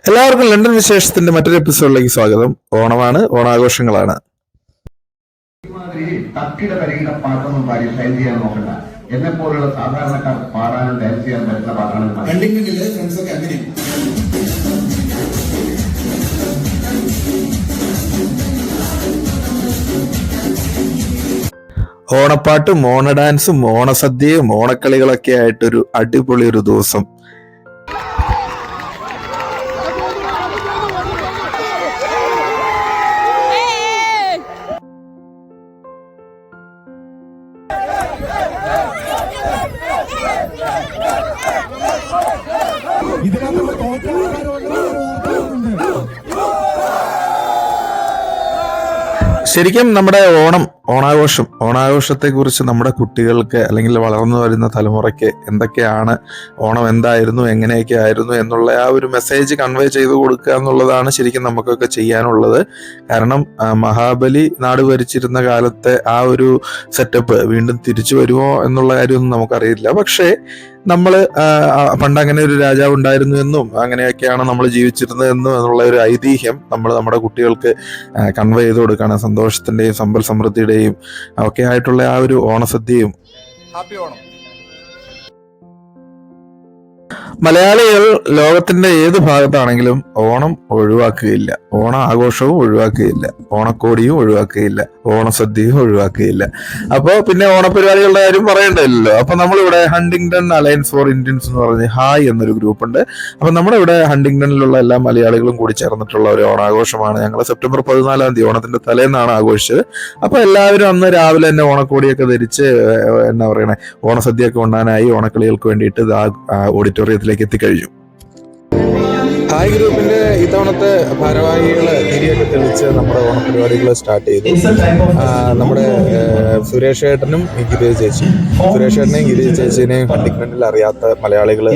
എല്ലാവർക്കും ലണ്ടൻ വിശേഷത്തിന്റെ മറ്റൊരു എപ്പിസോഡിലേക്ക് സ്വാഗതം. ഓണമാണ്, ഓണാഘോഷങ്ങളാണ്. തക്കിട തരികിട പാട്ടൊന്നും പാടി സ്റ്റൈൽ ചെയ്യാൻ നോക്കണ്ട. എന്നെ പോലുള്ള സാധാരണക്കാർ പാടാനും ഡാൻസ് ചെയ്യാൻ പറ്റുന്ന പാട്ടാണ്. ഓണപ്പാട്ടും ഓണ ഡാൻസും ഓണസദ്യയും ഓണക്കളികളൊക്കെ ആയിട്ടൊരു അടിപൊളി ഒരു ദിവസം. ശരിക്കും നമ്മുടെ ഓണാഘോഷത്തെ കുറിച്ച് നമ്മുടെ കുട്ടികൾക്ക് അല്ലെങ്കിൽ വളർന്നു വരുന്ന തലമുറയ്ക്ക് എന്തൊക്കെയാണ് ഓണം, എന്തായിരുന്നു, എങ്ങനെയൊക്കെ ആയിരുന്നു എന്നുള്ള ആ ഒരു മെസ്സേജ് കൺവേ ചെയ്ത് കൊടുക്കുക എന്നുള്ളതാണ് ശരിക്കും നമുക്കൊക്കെ ചെയ്യാനുള്ളത്. കാരണം മഹാബലി നാട് ഭരിച്ചിരുന്ന കാലത്തെ ആ ഒരു സെറ്റപ്പ് വീണ്ടും തിരിച്ചു വരുമോ എന്നുള്ള കാര്യമൊന്നും നമുക്കറിയില്ല. പക്ഷേ നമ്മൾ പണ്ട് അങ്ങനെ ഒരു രാജാവ് ഉണ്ടായിരുന്നു എന്നും അങ്ങനെയൊക്കെയാണ് നമ്മൾ ജീവിച്ചിരുന്നത് എന്നും എന്നുള്ള ഒരു ഐതിഹ്യം നമ്മൾ നമ്മുടെ കുട്ടികൾക്ക് കൺവേ ചെയ്ത് കൊടുക്കുകയാണ്. സന്തോഷത്തിന്റെയും സമ്പൽ സമൃദ്ധിയുടെയും ഒക്കെ ആയിട്ടുള്ള ആ ഒരു ഓണസദ്യയും. ഹാപ്പി ഓണം. മലയാളികൾ ലോകത്തിന്റെ ഏത് ഭാഗത്താണെങ്കിലും ഓണം ഒഴിവാക്കുകയില്ല, ഓണാഘോഷവും ഒഴിവാക്കുകയില്ല, ഓണക്കോടിയും ഒഴിവാക്കുകയില്ല, ഓണസദ്യയും ഒഴിവാക്കുകയില്ല. അപ്പോൾ പിന്നെ ഓണപരിപാടികളുടെ കാര്യം പറയേണ്ടതില്ലല്ലോ. അപ്പൊ നമ്മളിവിടെ ഹണ്ടിങ്ടൺ അലയൻസ് ഫോർ ഇന്ത്യൻസ് എന്ന് പറഞ്ഞ് ഹായ് എന്നൊരു ഗ്രൂപ്പ് ഉണ്ട്. അപ്പൊ നമ്മുടെ ഇവിടെ ഹണ്ടിങ്ടണിലുള്ള എല്ലാ മലയാളികളും കൂടി ചേർന്നിട്ടുള്ള ഒരു ഓണാഘോഷമാണ്. ഞങ്ങൾ സെപ്റ്റംബർ 14 ഓണത്തിന്റെ തലേന്നാണ് ആഘോഷിച്ചത്. അപ്പൊ എല്ലാവരും അന്ന് രാവിലെ തന്നെ ഓണക്കോടിയൊക്കെ ധരിച്ച് എന്നാ പറയണേ ഓണസദ്യയൊക്കെ ഉണ്ടാനായി ഓണക്കളികൾക്ക് വേണ്ടിയിട്ട് ഓഡിറ്റോറിയത്തിലേക്ക് എത്തിക്കഴിഞ്ഞു. ഹായ് ഗ്രൂപ്പിന്റെ ഇത്തവണത്തെ ഭാരവാഹികൾ തിരിയൊക്കെ തെളിച്ച് നമ്മുടെ ഓണപരിപാടികൾ സ്റ്റാർട്ട് ചെയ്തു. നമ്മുടെ സുരേഷ് ഏട്ടനും ഗിരീഷ് ചേച്ചിനെയും ഹണ്ടിങ്ടണിൽ അറിയാത്ത മലയാളികൾ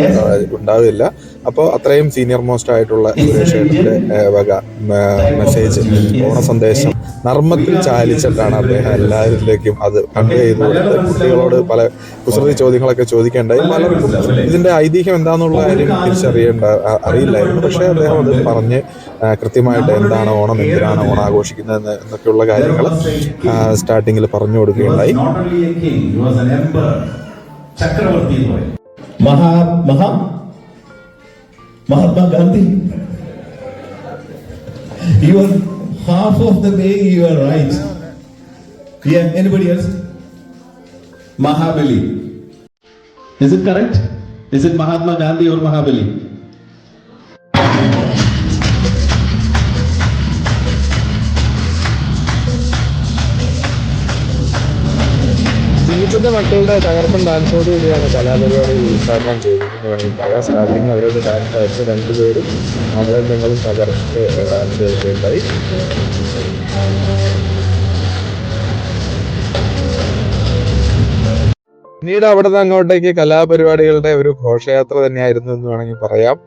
ഉണ്ടാവില്ല. അപ്പോൾ അത്രയും സീനിയർ മോസ്റ്റ് ആയിട്ടുള്ള സുരേഷ് ഏട്ടന്റെ വക മെസ്സേജ്, ഓണ സന്ദേശം നർമ്മത്തിൽ ചാലിച്ചിട്ടാണ് അദ്ദേഹം എല്ലാവരിലേക്കും അത് കൺവേ ചെയ്ത് കൊടുത്ത് കുട്ടികളോട് പല കുസൃതി ചോദ്യങ്ങളൊക്കെ ചോദിക്കേണ്ടായി. പലർക്കും ഇതിന്റെ ഐതിഹ്യം എന്താണെന്നുള്ള കാര്യം അറിയില്ലായിരുന്നു. പക്ഷെ അദ്ദേഹം അത് പറഞ്ഞ് കൃത്യമായിട്ട് എന്താണ് ഓണം, എന്തിനാണ് ഓണം ആഘോഷിക്കുന്നത് എന്നൊക്കെയുള്ള കാര്യങ്ങൾ സ്റ്റാർട്ടിങ്ങിൽ പറഞ്ഞു കൊടുക്കുകയുണ്ടായി. Mahatma Gandhi, you are half of the way, you are right. Yeah, anybody else? Mahabali. Is it correct? Is it Mahatma Gandhi or Mahabali? ഇപ്പോഴത്തെ മക്കളുടെ തകർപ്പൻ ഡാൻസോട് കൂടിയാണ് കലാപരിപാടി ഉദ്ഘാടനം ചെയ്തത്. സ്റ്റാർട്ടിങ് അവരുടെ ഡാൻസ് ആയിട്ട് രണ്ടുപേരും അമരങ്ങളും തകർത്ത് ഡാൻസ് കളിക്കുകയുണ്ടായി. പിന്നീട് അവിടെ നിന്ന് അങ്ങോട്ടേക്ക് കലാപരിപാടികളുടെ ഒരു ഘോഷയാത്ര തന്നെയായിരുന്നു എന്ന് വേണമെങ്കിൽ പറയാം.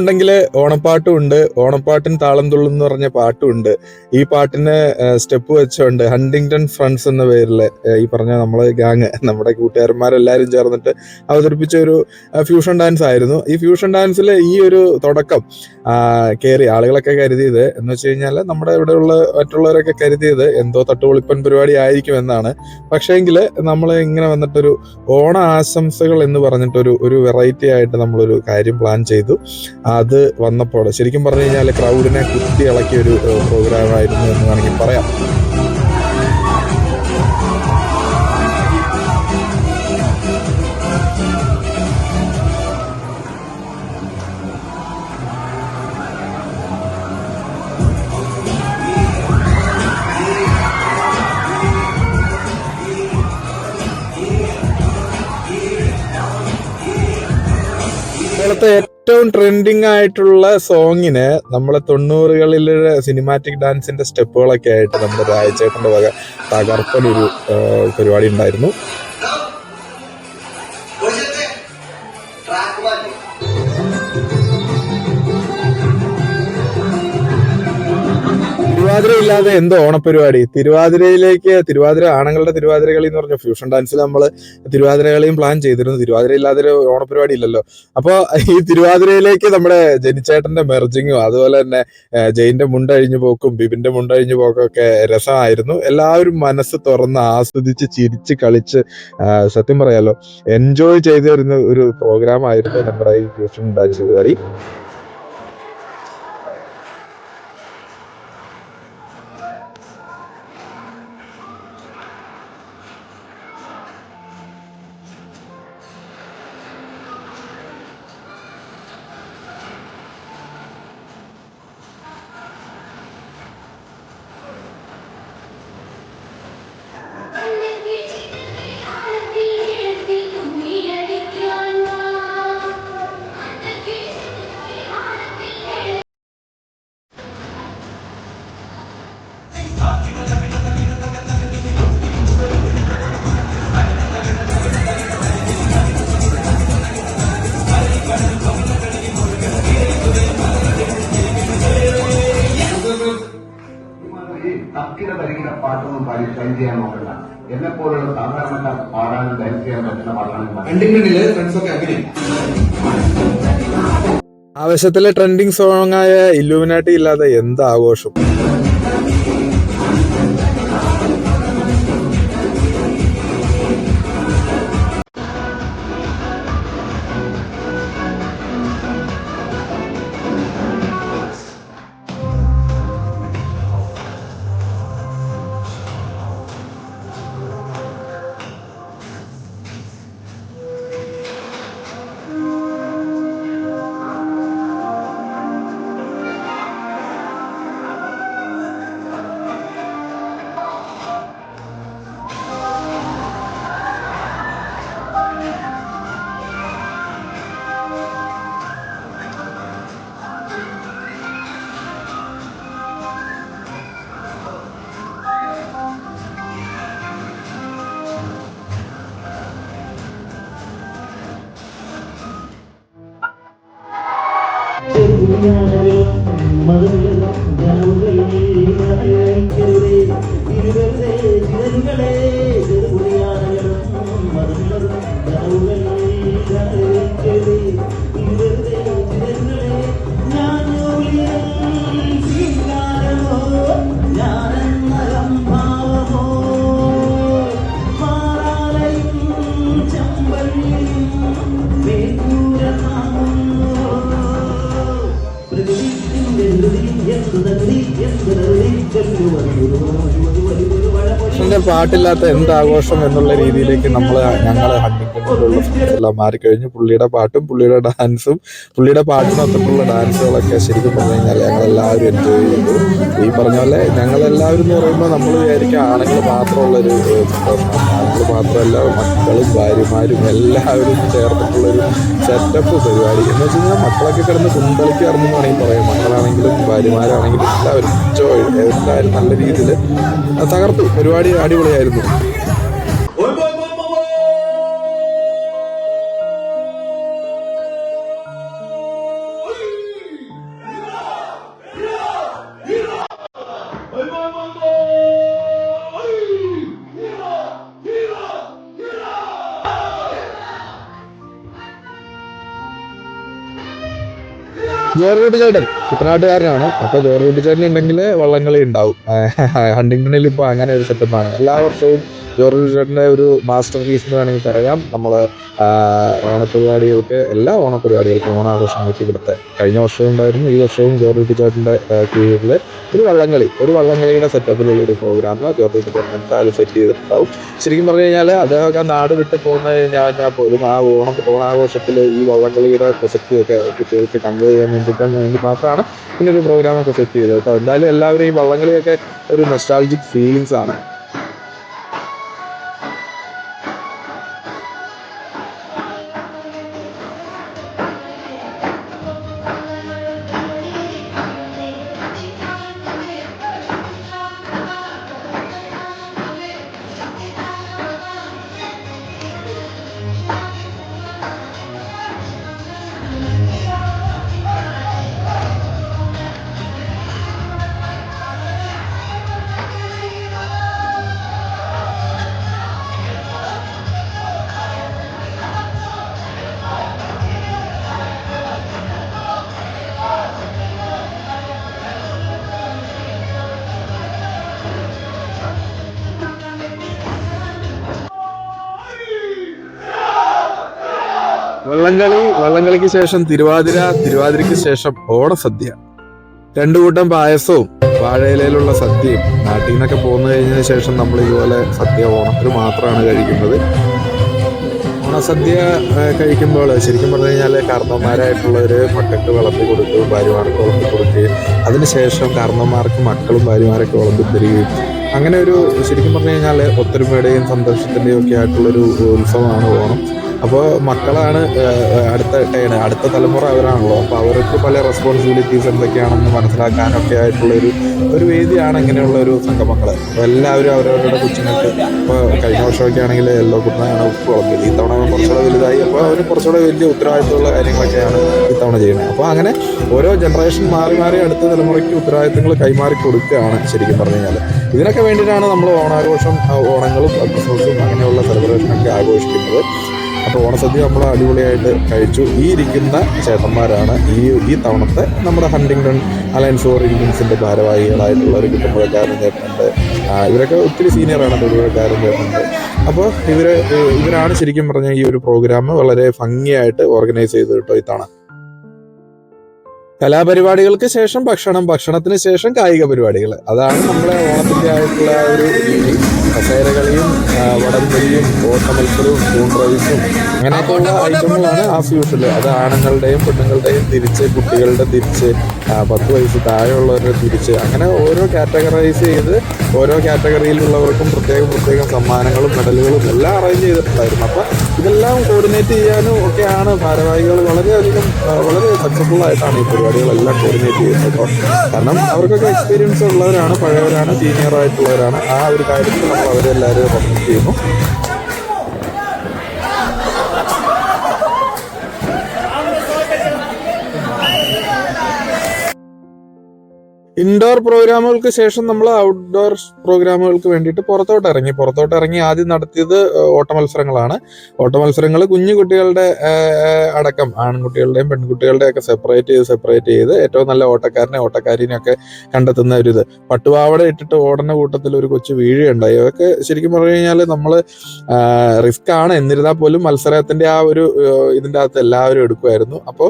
ഉണ്ടെങ്കിൽ ഓണപ്പാട്ടും ഉണ്ട്. ഓണപ്പാട്ടിന് താളം തുള്ളുന്ന് പറഞ്ഞ പാട്ടും ഉണ്ട്. ഈ പാട്ടിന് സ്റ്റെപ്പ് വെച്ചുകൊണ്ട് ഹണ്ടിങ്ടൺ ഫ്രണ്ട്സ് എന്ന പേരിൽ ഈ പറഞ്ഞ നമ്മളെ ഗാങ്, നമ്മുടെ കൂട്ടുകാരന്മാരെല്ലാവരും ചേർന്നിട്ട് അവതരിപ്പിച്ച ഒരു ഫ്യൂഷൻ ഡാൻസ് ആയിരുന്നു. ഈ ഫ്യൂഷൻ ഡാൻസിൽ ഈ ഒരു തുടക്കം കയറി ആളുകളൊക്കെ കരുതിയത് എന്ന് വെച്ച് കഴിഞ്ഞാൽ നമ്മുടെ ഇവിടെയുള്ള മറ്റുള്ളവരൊക്കെ കരുതിയത് എന്തോ തട്ടുപൊളിപ്പൻ പരിപാടി ആയിരിക്കും എന്നാണ്. പക്ഷേങ്കിൽ നമ്മൾ ഇങ്ങനെ വന്നിട്ടൊരു ഓണ ആശംസകൾ എന്ന് പറഞ്ഞിട്ടൊരു വെറൈറ്റി ആയിട്ട് നമ്മളൊരു കാര്യം പ്ലാൻ ചെയ്തു. അത് വന്നപ്പോൾ ശരിക്കും പറഞ്ഞു കഴിഞ്ഞാൽ ക്രൗഡിനെ കുത്തി ഇളക്കിയ ഒരു പ്രോഗ്രാമായിരുന്നു എന്ന് വേണമെങ്കിൽ പറയാം. ഇപ്പോഴത്തെ ഏറ്റവും ട്രെൻഡിങ് ആയിട്ടുള്ള സോങ്ങിന് നമ്മളെ 90കളിലെ സിനിമാറ്റിക് ഡാൻസിന്റെ സ്റ്റെപ്പുകളൊക്കെ ആയിട്ട് നമ്മുടെ രാജചേട്ടന്റെ വക തകർപ്പനൊരു പരിപാടി ഉണ്ടായിരുന്നു. തിരുവാതിര ഇല്ലാതെ എന്തോ ഓണപ്പരിപാടി. തിരുവാതിര ആണുങ്ങളുടെ തിരുവാതിര കളി എന്ന് പറഞ്ഞ ഫ്യൂഷൻ ഡാൻസിൽ നമ്മൾ തിരുവാതിര കളിയും പ്ലാൻ ചെയ്തിരുന്നു. തിരുവാതിര ഇല്ലാതെ ഒരു ഓണപ്പരിപാടി ഇല്ലല്ലോ. അപ്പോൾ ഈ തിരുവാതിരയിലേക്ക് നമ്മുടെ ജനിച്ചേട്ടന്റെ മെർജിങ്ങും അതുപോലെ തന്നെ ജയിന്റെ മുണ്ടഴിഞ്ഞു പോക്കും ബിബിന്റെ മുണ്ടഴിഞ്ഞു പോക്കും ഒക്കെ രസമായിരുന്നു. എല്ലാവരും മനസ്സ് തുറന്ന് ആസ്വദിച്ച് ചിരിച്ച് കളിച്ച് സത്യം പറയാലോ എൻജോയ് ചെയ്ത് വരുന്ന ഒരു പ്രോഗ്രാം ആയിരുന്നു നമ്മുടെ ഈ ഫ്യൂഷൻ ഡാൻസ് പരിപാടി. തക്കിട തരികിട പാട്ടൊന്നും പാടി ഷൈൻ ചെയ്യാൻ നോക്കണ്ട. എന്നെ പോലുള്ള സാധാരണക്കാർ പാടാനും ഡാൻസ് ചെയ്യാൻ പറ്റുന്ന പാട്ടാണ്. ആവേശത്തിലെ ട്രെൻഡിങ് സോങ് ആയ ഇല്ലുമിനാട്ടി ഇല്ലാതെ എന്ത് ആഘോഷം. പാട്ടില്ലാത്ത എന്താഘോഷം എന്നുള്ള രീതിയിലേക്ക് ഞങ്ങൾ ഹണ്ടിങ്ടണിലുള്ള എല്ലാം മാറിക്കഴിഞ്ഞു. പുള്ളിയുടെ പാട്ടും പുള്ളിയുടെ ഡാൻസും പുള്ളിയുടെ പാട്ടിനൊത്തുള്ള ഡാൻസുകളൊക്കെ ശരിക്കും പറഞ്ഞു കഴിഞ്ഞാൽ ഞങ്ങളെല്ലാവരും എൻജോയ് ചെയ്തു. ഈ പറഞ്ഞ പോലെ ഞങ്ങളെല്ലാവരും എന്ന് പറയുമ്പോൾ നമ്മൾ വിചാരിക്കും ആണുങ്ങൾ മാത്രമുള്ളൊരു ആണുങ്ങൾ മാത്രമല്ല മക്കളും ഭാര്യമാരും എല്ലാവരും ചേർന്നിട്ടുള്ളൊരു സെറ്റപ്പ് പരിപാടി എന്ന് വെച്ച് കഴിഞ്ഞാൽ മക്കളൊക്കെ കിടന്ന് കുന്തളിക്കാറുണ്ട് എന്ന് വേണമെങ്കിൽ പറയാം. മക്കളാണെങ്കിലും ഭാര്യമാരാണെങ്കിലും എല്ലാവരും എൻജോയ് എല്ലാവരും നല്ല രീതിയിൽ തകർത്തു. പരിപാടി അടിപൊളിയായിരുന്നു. ജോർജ് ചേട്ടൻ കുട്ടനാട്ടുകാരനാണ്. അപ്പൊ ജോർജ് ചേട്ടൻ ഉണ്ടെങ്കിൽ വള്ളംകളി ഉണ്ടാവും. ഹണ്ടിങ്ടണിൽ ഇപ്പോൾ അങ്ങനെ ഒരു സെറ്റപ്പാണ്. എല്ലാ വർഷവും ജോർജ് ചേട്ടൻ്റെ ഒരു മാസ്റ്റർ പീസ് എന്ന് വേണമെങ്കിൽ പറയാം. നമ്മൾ ഓണപരിപാടികൾക്ക്, എല്ലാ ഓണപരിപാടികൾക്കും, ഓണാഘോഷങ്ങൾക്ക് ഇവിടുത്തെ കഴിഞ്ഞ വർഷവും ഉണ്ടായിരുന്നു, ഈ വർഷവും ജോർജ് ചേട്ടൻ്റെ കീഴിൽ ഒരു വള്ളംകളിയുടെ സെറ്റപ്പിലുള്ള ഒരു പ്രോഗ്രാം ജോർജ് ചേട്ടൻ എന്തായാലും സെറ്റ് ചെയ്തിട്ടുണ്ടാവും. ശരിക്കും പറഞ്ഞു കഴിഞ്ഞാൽ അദ്ദേഹമൊക്കെ നാട് വിട്ട് പോകുന്ന കഴിഞ്ഞാൽ പോലും ആ ഓണാഘോഷത്തിൽ ഈ വള്ളംകളിയുടെ പ്രസക്തി ഒക്കെ കുട്ടികൾക്ക് കൺവേ ചെയ്യാൻ വേണ്ടി മാത്രമാണ് ഇങ്ങനൊരു പ്രോഗ്രാമൊക്കെ സെറ്റ് ചെയ്തത് കേട്ടോ. എന്തായാലും എല്ലാവരും ഈ വള്ളംകളിയൊക്കെ ഒരു നൊസ്റ്റാൾജിക് ഫീലിങ്സ് ആണ്. വള്ളംകളിക്ക് ശേഷം തിരുവാതിരയ്ക്ക് ശേഷം ഓണസദ്യ. 2 കൂട്ടം പായസവും വാഴയിലയിലുള്ള സദ്യയും. നാട്ടിൽ നിന്നൊക്കെ പോന്നു കഴിഞ്ഞതിന് ശേഷം നമ്മൾ ഇതുപോലെ സദ്യ ഓണത്തിന് മാത്രമാണ് കഴിക്കുന്നത്. ഓണസദ്യ കഴിക്കുമ്പോൾ ശരിക്കും പറഞ്ഞു കഴിഞ്ഞാൽ കാരണവന്മാരായിട്ടുള്ളവർ മക്കൾക്ക് വിളമ്പി കൊടുക്കുകയും ഭാര്യമാർക്ക് വിളമ്പി കൊടുക്കുകയും അതിനുശേഷം കാരണവന്മാർക്ക് മക്കളും ഭാര്യമാരൊക്കെ വിളമ്പി തരികയും അങ്ങനെ ഒരു ശരിക്കും പറഞ്ഞു കഴിഞ്ഞാൽ ഒത്തൊരുമയുടെയും സന്തോഷത്തിൻ്റെയും ഒക്കെ ആയിട്ടുള്ളൊരു ഉത്സവമാണ് ഓണം. അപ്പോൾ മക്കളാണ് അടുത്ത തലമുറ അവരാണല്ലോ. അപ്പോൾ അവർക്ക് പല റെസ്പോൺസിബിലിറ്റീസ് എന്തൊക്കെയാണെന്ന് മനസ്സിലാക്കാനൊക്കെ ആയിട്ടുള്ളൊരു വേദിയാണ് ഇങ്ങനെയുള്ള ഒരു സംഗമങ്ങൾ. അപ്പോൾ എല്ലാവരും അവരവരുടെ കൊച്ചുങ്ങൾക്ക്, ഇപ്പോൾ കഴിഞ്ഞ വർഷമൊക്കെ ആണെങ്കിൽ യെല്ലോ കുട്ടനാണ് ഉപ്പ് വിളമ്പിയത്. ഈ തവണ കുറച്ചുകൂടെ വലുതായി, അപ്പോൾ അവർ കുറച്ചുകൂടെ വലിയ ഉത്തരവാദിത്തമുള്ള കാര്യങ്ങളൊക്കെയാണ് ഇത്തവണ ചെയ്യുന്നത്. അപ്പോൾ അങ്ങനെ ഓരോ ജനറേഷൻ മാറി മാറി അടുത്ത തലമുറയ്ക്ക് ഉത്തരവാദിത്തങ്ങൾ കൈമാറി കൊടുക്കുകയാണ് ശരിക്കും പറഞ്ഞു കഴിഞ്ഞാൽ. ഇതിനൊക്കെ വേണ്ടിയിട്ടാണ് നമ്മൾ ഓണാഘോഷം, ഓണങ്ങളും ക്രിസ്മസും അങ്ങനെയുള്ള സെലിബ്രേഷനൊക്കെ ആഘോഷിക്കുന്നത്. അപ്പോൾ ഓണസദ്യ നമ്മൾ അടിപൊളിയായിട്ട് കഴിച്ചു. ഈ ഇരിക്കുന്ന ചേട്ടന്മാരാണ് ഈ തവണത്തെ നമ്മുടെ ഹണ്ടിങ്ടൺ അലയൻസ് ഫോർ ഇന്ത്യൻസിൻ്റെ ഭാരവാഹികളായിട്ടുള്ള ഒരു കുടുംബക്കാരൻ ചേട്ടനുണ്ട്. ഇവരൊക്കെ ഒത്തിരി സീനിയറാണ്, കുടുംബക്കാരൻ ചേട്ടനുണ്ട്. അപ്പോൾ ഇവരാണ് ശരിക്കും പറഞ്ഞാൽ ഈ ഒരു പ്രോഗ്രാം വളരെ ഭംഗിയായിട്ട് ഓർഗനൈസ് ചെയ്ത് കേട്ടോ ഇത്തവണ. കലാപരിപാടികൾക്ക് ശേഷം ഭക്ഷണത്തിന് ശേഷം കായിക പരിപാടികൾ. അതാണ് നമ്മുടെ ഓണത്തിൻ്റെ ആയിട്ടുള്ള ഒരു രീതി. കസേരകളിയും വടംവലിയും ഓട്ടമത്സരവും സ്പൂൺ റൈസും അങ്ങനെയൊക്കെയുള്ള ഐറ്റങ്ങളാണ് ആസ് യൂഷ്വൽ. അത് ആണുങ്ങളുടെയും പെണ്ണുങ്ങളുടെയും തിരിച്ച്, കുട്ടികളുടെ തിരിച്ച്, 10 വയസ്സ് താഴെയുള്ളവരുടെ തിരിച്ച്, അങ്ങനെ ഓരോ കാറ്റഗറൈസ് ചെയ്ത് ഓരോ കാറ്റഗറിയിലുള്ളവർക്കും പ്രത്യേകം സമ്മാനങ്ങളും മെഡലുകളും എല്ലാം അറേഞ്ച് ചെയ്തിട്ടുണ്ടായിരുന്നു. അപ്പോൾ ഇതെല്ലാം കോർഡിനേറ്റ് ചെയ്യാനും ഒക്കെയാണ് ഭാരവാഹികൾ വളരെ സക്സസ്ഫുൾ ആയിട്ടാണ് ഈ പരിപാടികളെല്ലാം കോർഡിനേറ്റ് ചെയ്യുന്നത്. കാരണം അവർക്കൊക്കെ എക്സ്പീരിയൻസ് ഉള്ളവരാണ്, പഴയവരാണ്, സീനിയർ ആയിട്ടുള്ളവരാണ്. ആ ഒരു കാര്യത്തിൽ നമ്മൾ അവരെല്ലാവരും റെസ്പെക്ട് ചെയ്യുന്നു. ഇൻഡോർ പ്രോഗ്രാമുകൾക്ക് ശേഷം നമ്മൾ ഔട്ട്ഡോർ പ്രോഗ്രാമുകൾക്ക് വേണ്ടിയിട്ട് പുറത്തോട്ട് ഇറങ്ങി ആദ്യം നടത്തിയത് ഓട്ടമത്സരങ്ങളാണ്. ഓട്ടമത്സരങ്ങൾ കുഞ്ഞു കുട്ടികളുടെ അടക്കം ആൺകുട്ടികളുടെയും പെൺകുട്ടികളുടെയും ഒക്കെ സെപ്പറേറ്റ് ചെയ്ത് ഏറ്റവും നല്ല ഓട്ടക്കാരിനെയൊക്കെ കണ്ടെത്തുന്ന ഒരു ഇത്. പട്ടുപാവട ഇട്ടിട്ട് ഓടുന്ന കൂട്ടത്തിൽ ഒരു കൊച്ചു വീഴുകയുണ്ടായി. അതൊക്കെ ശരിക്കും പറഞ്ഞു കഴിഞ്ഞാൽ നമ്മൾ റിസ്ക് ആണ്, എന്നിരുന്നാൽ പോലും മത്സരത്തിന്റെ ആ ഒരു ഇതിൻ്റെ അകത്ത് എല്ലാവരും എടുക്കുമായിരുന്നു. അപ്പോൾ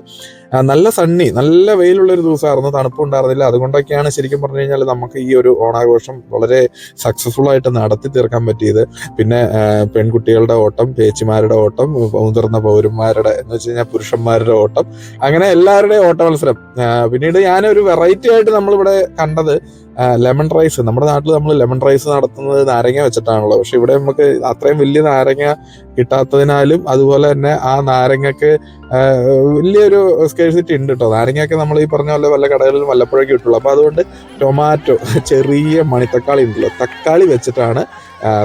നല്ല വെയിലുള്ളൊരു ദിവസമായിരുന്നു, തണുപ്പുണ്ടായിരുന്നില്ല. അതുകൊണ്ടൊക്കെയാണ് ശരിക്കും പറഞ്ഞു കഴിഞ്ഞാൽ നമുക്ക് ഈ ഒരു ഓണാഘോഷം വളരെ സക്സസ്ഫുൾ ആയിട്ട് നടത്തി തീർക്കാൻ പറ്റിയത്. പിന്നെ പെൺകുട്ടികളുടെ ഓട്ടം, ചേച്ചിമാരുടെ ഓട്ടം, മുതിർന്ന പൗരന്മാരുടെ എന്ന് വെച്ച് കഴിഞ്ഞാൽ പുരുഷന്മാരുടെ ഓട്ടം, അങ്ങനെ എല്ലാവരുടെയും ഓട്ട മത്സരം. പിന്നീട് ഞാനൊരു വെറൈറ്റി ആയിട്ട് നമ്മളിവിടെ കണ്ടത് ലെമൺ റൈസ്. നമ്മുടെ നാട്ടിൽ നമ്മൾ ലെമൺ റൈസ് നടത്തുന്നത് നാരങ്ങ വെച്ചിട്ടാണല്ലോ. പക്ഷെ ഇവിടെ നമുക്ക് അത്രയും വലിയ നാരങ്ങ കിട്ടാത്തതിനാലും അതുപോലെ തന്നെ ആ നാരങ്ങക്ക് വലിയൊരു സ്കേഴ്സിറ്റി ഉണ്ട് കേട്ടോ. നാരങ്ങയൊക്കെ നമ്മൾ ഈ പറഞ്ഞ പോലെ വല്ല കടകളിലും വല്ലപ്പോഴേക്കും കിട്ടുള്ളൂ. അപ്പോൾ അതുകൊണ്ട് ടൊമാറ്റോ, ചെറിയ മണിത്തക്കാളി ഉണ്ടല്ലോ, തക്കാളി വെച്ചിട്ടാണ്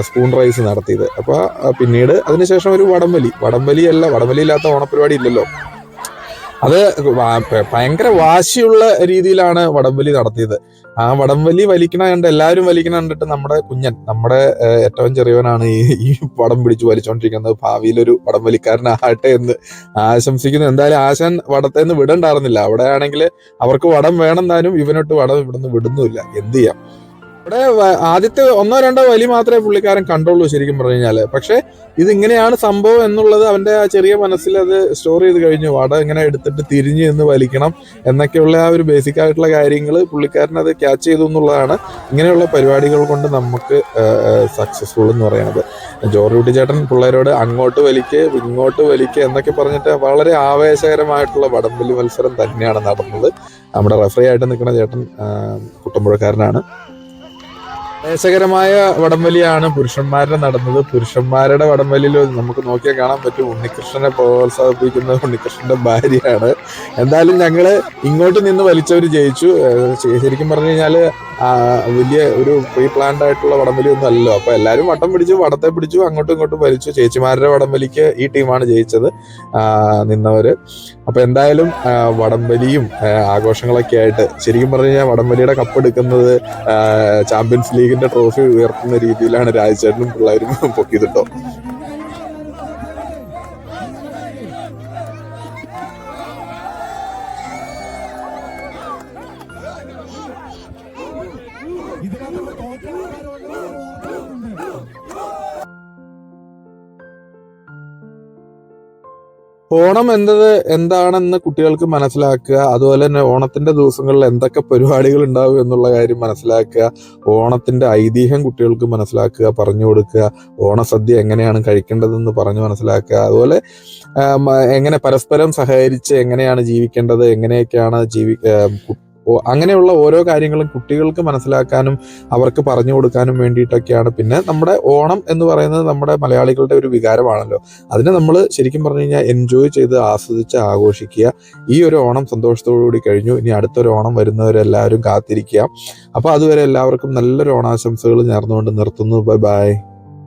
സ്പൂൺ റൈസ് നടത്തിയത്. അപ്പോൾ പിന്നീട് അതിനുശേഷം ഒരു വടംവലി ഇല്ലാത്ത ഓണപരിപാടി ഇല്ലല്ലോ. അത് ഭയങ്കര വാശിയുള്ള രീതിയിലാണ് വടംവലി നടത്തിയത്. ആ വടംവലി വലിക്കണ കണ്ട് എല്ലാവരും വലിക്കണ കണ്ടിട്ട് നമ്മുടെ കുഞ്ഞൻ, നമ്മുടെ ഏറ്റവും ചെറിയവനാണ് ഈ വടം പിടിച്ച് വലിച്ചോണ്ടിരിക്കുന്നത്. ഭാവിയിലൊരു വടംവലിക്കാരനാകട്ടെ എന്ന് ആശംസിക്കുന്നു. എന്തായാലും ആശാൻ വടത്തെ നിന്ന് വിടണ്ടായിരുന്നില്ല. അവിടെ ആണെങ്കിൽ അവർക്ക് വടം വേണം താനും, ഇവനൊട്ട് വടം ഇവിടുന്ന് വിടുന്നുമില്ല. എന്ത് ചെയ്യാം. ഇവിടെ ആദ്യത്തെ 1-2 വലി മാത്രമേ പുള്ളിക്കാരൻ കണ്ടുള്ളൂ ശരിക്കും പറഞ്ഞു കഴിഞ്ഞാല്. പക്ഷെ ഇതിങ്ങനെയാണ് സംഭവം എന്നുള്ളത് അവന്റെ ആ ചെറിയ മനസ്സിൽ അത് സ്റ്റോർ ചെയ്ത് കഴിഞ്ഞു. വടം ഇങ്ങനെ എടുത്തിട്ട് തിരിഞ്ഞ് നിന്ന് വലിക്കണം എന്നൊക്കെയുള്ള ആ ഒരു ബേസിക് ആയിട്ടുള്ള കാര്യങ്ങൾ പുള്ളിക്കാരൻ അത് ക്യാച്ച് ചെയ്തു എന്നുള്ളതാണ് ഇങ്ങനെയുള്ള പരിപാടികൾ കൊണ്ട് നമുക്ക് സക്സസ്ഫുൾ എന്ന് പറയുന്നത്. ജോർജ് കുട്ടി ചേട്ടൻ പിള്ളേരോട് അങ്ങോട്ട് വലിക്ക് ഇങ്ങോട്ട് വലിക്ക് എന്നൊക്കെ പറഞ്ഞിട്ട് വളരെ ആവേശകരമായിട്ടുള്ള വടംവലി മത്സരം തന്നെയാണ് നടന്നത്. നമ്മുടെ റഫറി ആയിട്ട് നിൽക്കുന്ന ചേട്ടൻ കുട്ടമ്പുഴക്കാരനാണ്. ആവേശകരമായ വടംവലിയാണ് പുരുഷന്മാരുടെ നടന്നത്. പുരുഷന്മാരുടെ വടംവലിയിൽ നമുക്ക് നോക്കിയാൽ കാണാൻ പറ്റും ഉണ്ണികൃഷ്ണനെ പ്രോത്സാഹിപ്പിക്കുന്നത് ഉണ്ണികൃഷ്ണന്റെ ഭാര്യയാണ്. എന്തായാലും ഞങ്ങള് ഇങ്ങോട്ട് നിന്ന് വലിച്ചവര് ജയിച്ചു. ശരിക്കും പറഞ്ഞു കഴിഞ്ഞാല് വലിയ ഒരു പ്രീ പ്ലാൻഡ് ആയിട്ടുള്ള വടംവലി ഒന്നും അല്ലല്ലോ. അപ്പൊ എല്ലാവരും വട്ടം പിടിച്ചു, വടത്തെ പിടിച്ചു, അങ്ങോട്ടും ഇങ്ങോട്ടും വലിച്ചു. ചേച്ചിമാരുടെ വടംവലിക്ക് ഈ ടീമാണ് ജയിച്ചത് നിന്നവര്. അപ്പൊ എന്തായാലും വടംവലിയും ആഘോഷങ്ങളൊക്കെ ആയിട്ട് ശരിക്കും പറഞ്ഞു കഴിഞ്ഞാൽ വടംവലിയുടെ കപ്പ് എടുക്കുന്നത് ചാമ്പ്യൻസ് ലീഗിന്റെ ട്രോഫി ഉയർത്തുന്ന രീതിയിലാണ് രാജചേട്ടനും പിള്ളേരും പൊക്കിയതിട്ടോ. ഓണം എന്താണെന്ന് കുട്ടികൾക്ക് മനസ്സിലാക്കുക. അതുപോലെ തന്നെ ഓണത്തിന്റെ ദിവസങ്ങളിൽ എന്തൊക്കെ പരിപാടികൾ ഉണ്ടാവും എന്നുള്ള കാര്യം മനസ്സിലാക്കുക. ഓണത്തിന്റെ ഐതിഹ്യം കുട്ടികൾക്ക് മനസ്സിലാക്കുക, പറഞ്ഞു കൊടുക്കുക. ഓണസദ്യ എങ്ങനെയാണ് കഴിക്കേണ്ടതെന്ന് പറഞ്ഞു മനസ്സിലാക്കുക. അതുപോലെ എങ്ങനെ പരസ്പരം സഹകരിച്ച് എങ്ങനെയാണ് ജീവിക്കേണ്ടത്, എങ്ങനെയൊക്കെയാണ് അങ്ങനെയുള്ള ഓരോ കാര്യങ്ങളും കുട്ടികൾക്ക് മനസ്സിലാക്കാനും അവർക്ക് പറഞ്ഞു കൊടുക്കാനും വേണ്ടിയിട്ടൊക്കെയാണ്. പിന്നെ നമ്മുടെ ഓണം എന്ന് പറയുന്നത് നമ്മുടെ മലയാളികളുടെ ഒരു വികാരമാണല്ലോ. അതിനെ നമ്മൾ ശരിക്കും പറഞ്ഞു കഴിഞ്ഞാൽ എൻജോയ് ചെയ്ത് ആസ്വദിച്ച് ആഘോഷിക്കുക. ഈ ഒരു ഓണം സന്തോഷത്തോടുകൂടി കഴിഞ്ഞു. ഇനി അടുത്തൊരു ഓണം വരുന്നവരെല്ലാവരും കാത്തിരിക്കുക. അപ്പോൾ അതുവരെ എല്ലാവർക്കും നല്ലൊരു ഓണാശംസകൾ നേർന്നുകൊണ്ട് നിർത്തുന്നു. Bye bye.